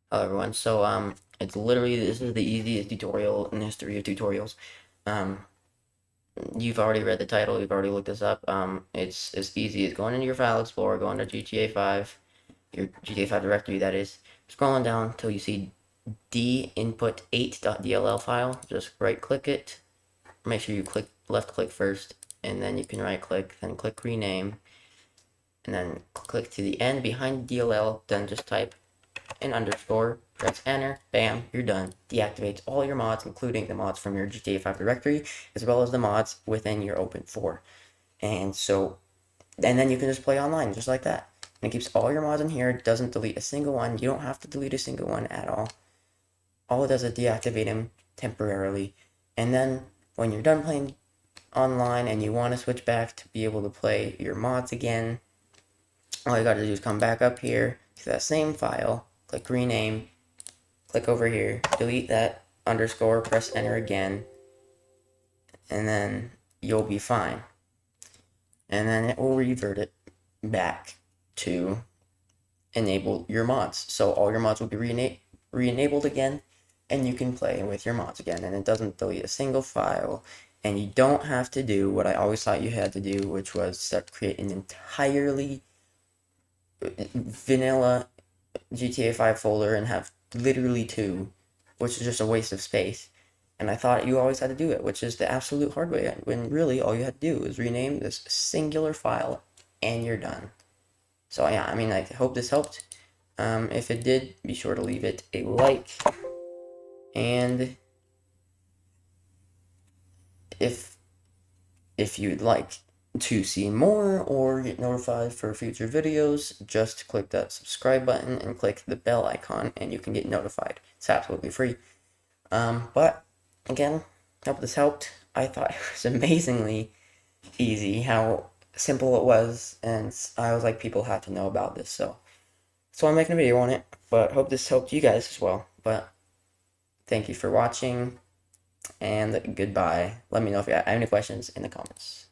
Hello everyone. It's literally this is the easiest tutorial in the history of tutorials. Um, you've already read the title. You've already looked this up. It's as easy as going into your file explorer, going to GTA 5, your GTA 5 directory that is, scrolling down until you see d input 8.dll file. Just right click it. Make sure you click left click first, and then you can right click, then click rename, and then click to the end behind the DLL. Then just type an underscore, press enter, bam, you're done. Deactivates all your mods, including the mods from your GTA 5 directory, as well as the mods within your Open4. And then you can just play online, just like that. And it keeps all your mods in here, it doesn't delete a single one. You don't have to delete a single one at all. All it does is deactivate them temporarily. And then when you're done playing online and you want to switch back to be able to play your mods again, all you gotta do is come back up here to that same file, click rename, click over here, delete that underscore, press enter again, and then you'll be fine. And then it will revert it back to enable your mods. So all your mods will be re-enabled again, and you can play with your mods again. And it doesn't delete a single file, and you don't have to do what I always thought you had to do, which was start create an entirely vanilla GTA 5 folder and have literally two, which is just a waste of space. And I thought you always had to do it, which is the absolute hard way, when really all you had to do is rename this singular file and you're done. So yeah, I mean, I hope this helped. If it did, be sure to leave it a like. And if you'd like to see more or get notified for future videos, just click that subscribe button and click the bell icon and you can get notified. It's absolutely free. But again, hope this helped. I thought it was amazingly easy how simple it was, and I was like, people have to know about this, so I'm making a video on it. But hope this helped you guys as well. But thank you for watching, and goodbye. Let me know if you have any questions in the comments.